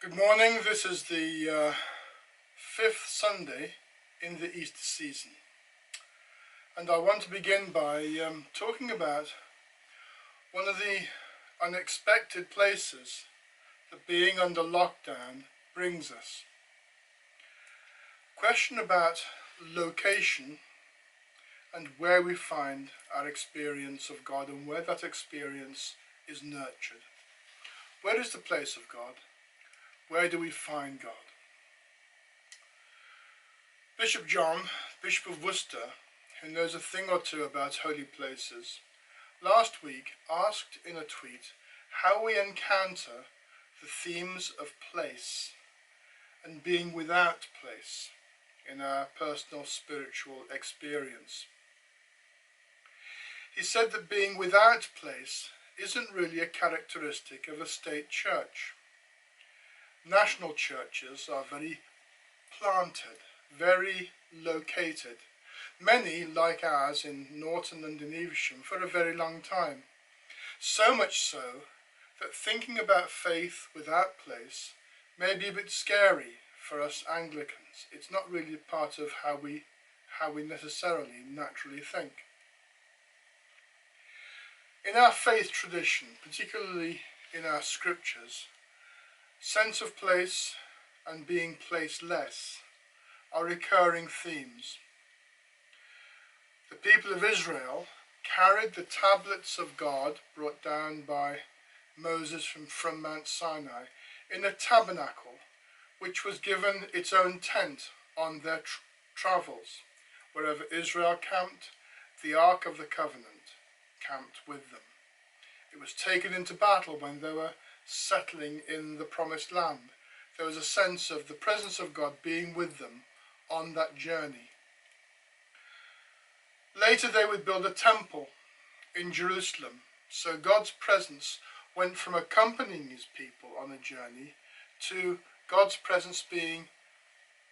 Good morning. This is the fifth Sunday in the Easter season, and I want to begin by talking about one of the unexpected places that being under lockdown brings us. Question about location and where we find our experience of God and where that experience is nurtured. Where is the place of God? Where do we find God? Bishop John, Bishop of Worcester, who knows a thing or two about holy places, last week asked in a tweet how we encounter the themes of place and being without place in our personal spiritual experience. He said that being without place isn't really a characteristic of a state church. National churches are very planted, very located, many like ours in Norton and in Evesham for a very long time. So much so that thinking about faith without place may be a bit scary for us Anglicans. It's not really part of how we necessarily naturally think. In our faith tradition, particularly in our scriptures, sense of place and being placeless are recurring themes. The people of Israel carried the tablets of God brought down by Moses from Mount Sinai in a tabernacle which was given its own tent on their travels. Wherever Israel camped, the Ark of the Covenant camped with them. It was taken into battle when they were settling in the Promised Land. There was a sense of the presence of God being with them on that journey. Later they would build a temple in Jerusalem, so God's presence went from accompanying his people on a journey to God's presence being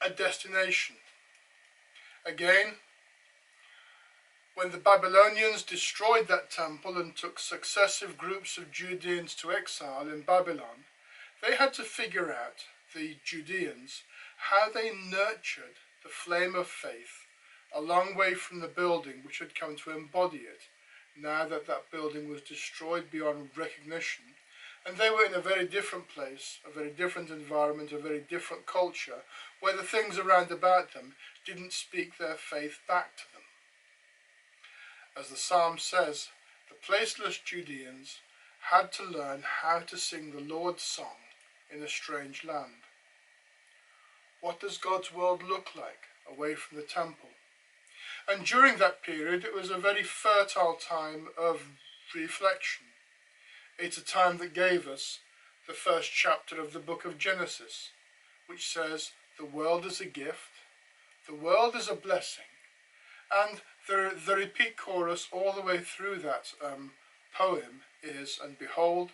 a destination. Again, when the Babylonians destroyed that temple and took successive groups of Judeans to exile in Babylon, they had to figure out, the Judeans, how they nurtured the flame of faith a long way from the building which had come to embody it, now that that building was destroyed beyond recognition, and they were in a very different place, a very different environment, a very different culture, where the things around about them didn't speak their faith back to them. As the psalm says, the placeless Judeans had to learn how to sing the Lord's song in a strange land. What does God's world look like away from the temple? And during that period, it was a very fertile time of reflection. It's a time that gave us the first chapter of the book of Genesis, which says the world is a gift, the world is a blessing, and the repeat chorus all the way through that poem is, and behold,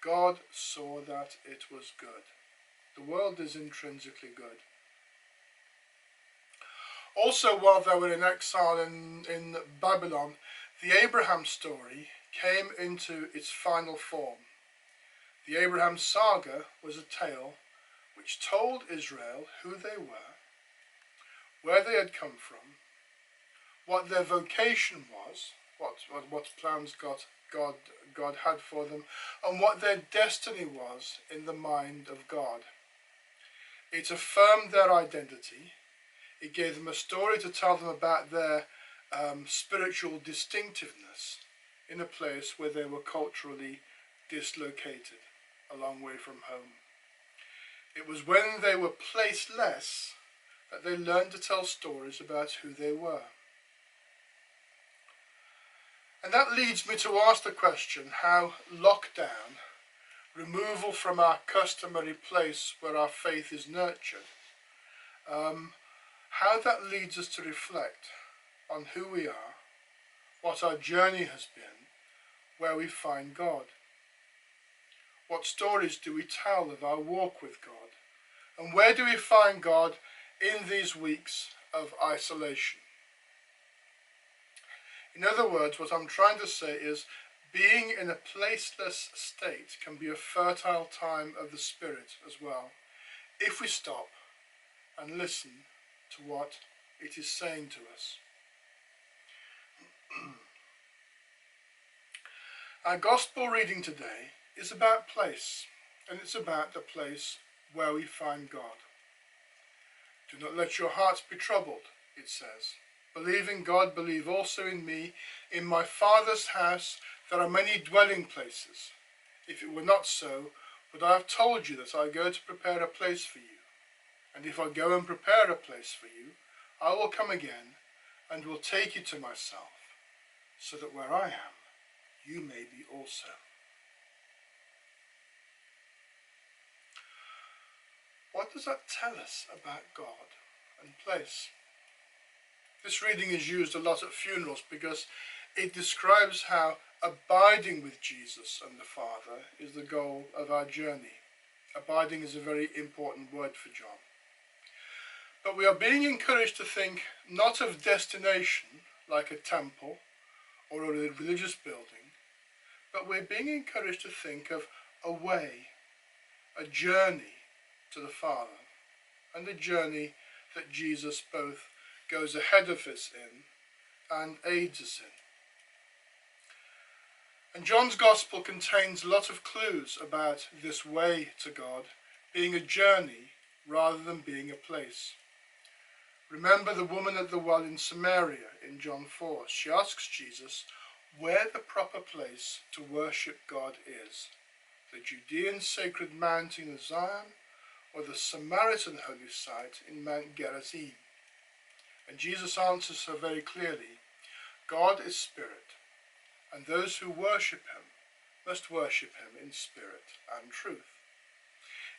God saw that it was good. The world is intrinsically good. Also, while they were in exile in Babylon, the Abraham story came into its final form. The Abraham saga was a tale which told Israel who they were, where they had come from, what their vocation was, what plans God had for them, and what their destiny was in the mind of God. It affirmed their identity. It gave them a story to tell them about their spiritual distinctiveness in a place where they were culturally dislocated, a long way from home. It was when they were placeless that they learned to tell stories about who they were. And that leads me to ask the question how lockdown, removal from our customary place where our faith is nurtured, how that leads us to reflect on who we are, what our journey has been, where we find God. What stories do we tell of our walk with God? And where do we find God in these weeks of isolation? In other words, what I'm trying to say is being in a placeless state can be a fertile time of the Spirit as well, if we stop and listen to what it is saying to us. Our gospel reading today is about place, and it's about the place where we find God. Do not let your hearts be troubled, it says. Believe in God, believe also in me. In my Father's house there are many dwelling places. If it were not so, would I have told you that I go to prepare a place for you? And if I go and prepare a place for you, I will come again and will take you to myself, so that where I am, you may be also. What does that tell us about God and place? This reading is used a lot at funerals because it describes how abiding with Jesus and the Father is the goal of our journey. Abiding is a very important word for John. But we are being encouraged to think not of destination like a temple or a religious building, but we're being encouraged to think of a way, a journey to the Father, and a journey that Jesus both goes ahead of us in and aids us in. And John's Gospel contains a lot of clues about this way to God being a journey rather than being a place. Remember the woman at the well in Samaria in John 4. She asks Jesus where the proper place to worship God is, the Judean sacred mountain of Zion or the Samaritan holy site in Mount Gerizim. And Jesus answers her very clearly, God is spirit, and those who worship him must worship him in spirit and truth.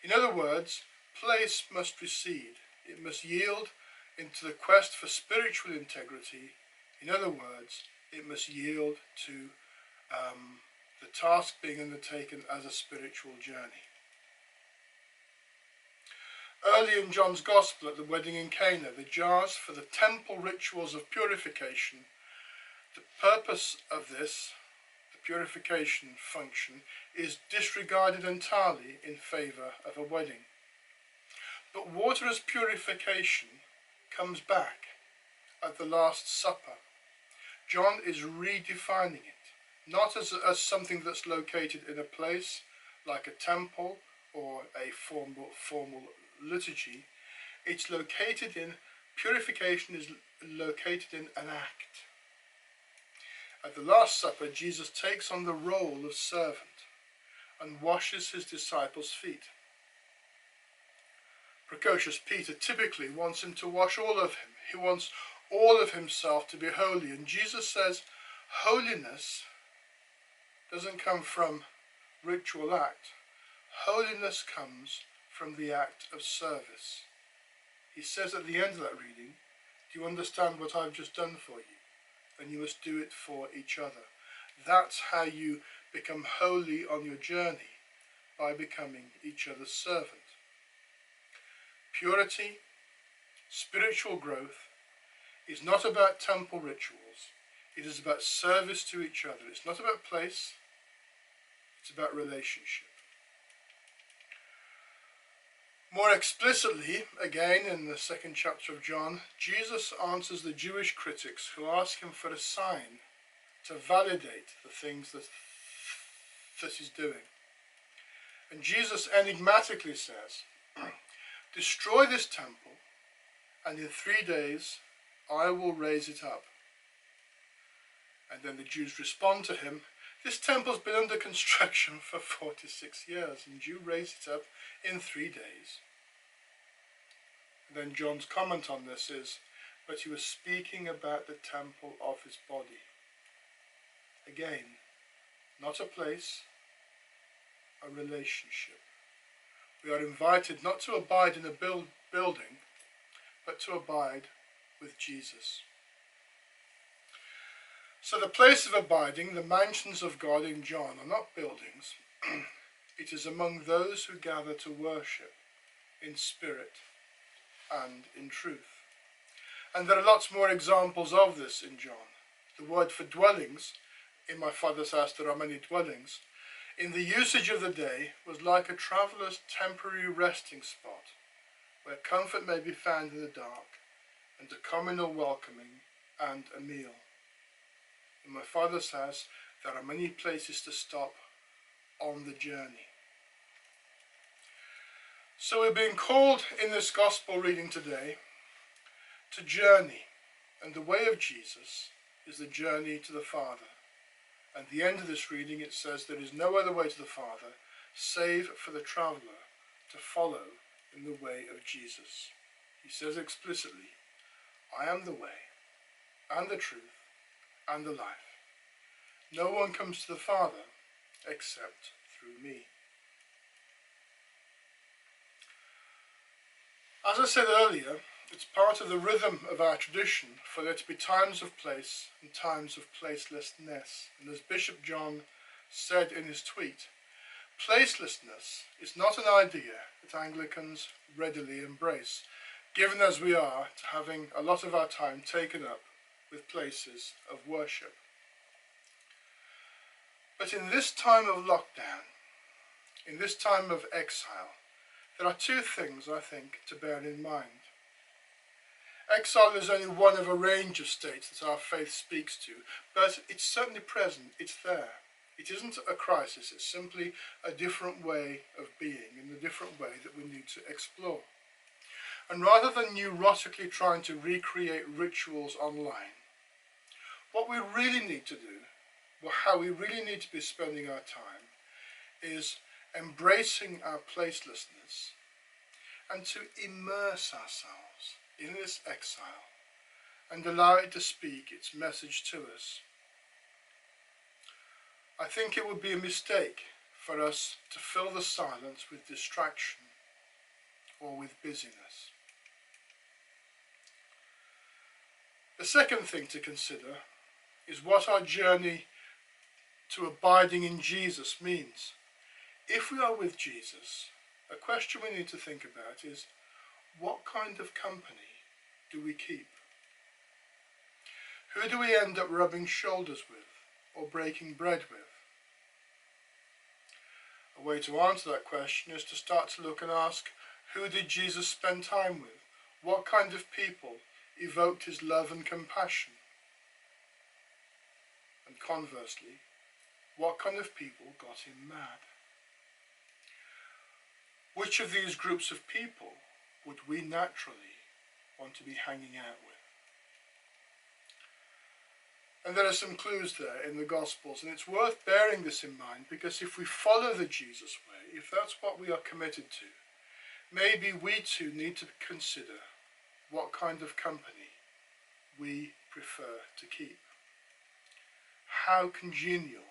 In other words, place must recede. It must yield into the quest for spiritual integrity. In other words, it must yield to the task being undertaken as a spiritual journey. Early in John's Gospel at the wedding in Cana, the jars for the temple rituals of purification, the purpose of this, the purification function, is disregarded entirely in favour of a wedding. But water as purification comes back at the Last Supper. John is redefining it, not as something that's located in a place like a temple or a formal liturgy. It's located in, purification is located in an act. At the Last Supper, Jesus takes on the role of servant and washes his disciples' feet. Precocious Peter typically wants him to wash all of him. He wants all of himself to be holy. And Jesus says holiness doesn't come from ritual act. Holiness comes from the act of service. He says at the end of that reading, do you understand what I've just done for you? And you must do it for each other. That's how you become holy on your journey, by becoming each other's servant. Purity, spiritual growth, is not about temple rituals. It is about service to each other. It's not about place. It's about relationship. More explicitly, again in the second chapter of John, Jesus answers the Jewish critics who ask him for a sign to validate the things that he's doing. And Jesus enigmatically says, destroy this temple, and in 3 days I will raise it up. And then the Jews respond to him, this temple's been under construction for 46 years, and you raise it up in 3 days. And then John's comment on this is, but he was speaking about the temple of his body. Again, not a place, a relationship. We are invited not to abide in a building, but to abide with Jesus. So the place of abiding, the mansions of God in John, are not buildings. It is among those who gather to worship in spirit and in truth. And there are lots more examples of this in John. The word for dwellings in my Father's house there are many dwellings, in the usage of the day was like a traveller's temporary resting spot, where comfort may be found in the dark, and a communal welcoming and a meal. In my Father's house there are many places to stop on the journey. So we're being called in this gospel reading today to journey, and the way of Jesus is the journey to the Father. At the end of this reading it says there is no other way to the Father save for the traveller to follow in the way of Jesus. He says explicitly, I am the way and the truth and the life. No one comes to the Father except through me. As I said earlier, it's part of the rhythm of our tradition for there to be times of place and times of placelessness. And as Bishop John said in his tweet, placelessness is not an idea that Anglicans readily embrace, given as we are to having a lot of our time taken up with places of worship. But in this time of lockdown, in this time of exile, there are two things, I think, to bear in mind. Exile is only one of a range of states that our faith speaks to, but it's certainly present, it's there. It isn't a crisis, it's simply a different way of being and a different way that we need to explore. And rather than neurotically trying to recreate rituals online, what we really need to do, or how we really need to be spending our time, is embracing our placelessness and to immerse ourselves in this exile and allow it to speak its message to us. I think it would be a mistake for us to fill the silence with distraction or with busyness. The second thing to consider is what our journey to abiding in Jesus means. If we are with Jesus, a question we need to think about is, what kind of company do we keep? Who do we end up rubbing shoulders with or breaking bread with? A way to answer that question is to start to look and ask, who did Jesus spend time with? What kind of people evoked his love and compassion? And conversely, what kind of people got him mad? Which of these groups of people would we naturally want to be hanging out with? And there are some clues there in the Gospels, and it's worth bearing this in mind, because if we follow the Jesus way, if that's what we are committed to, maybe we too need to consider what kind of company we prefer to keep. How congenial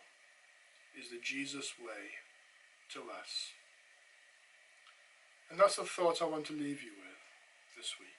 is the Jesus way to us? And that's the thought I want to leave you with this week.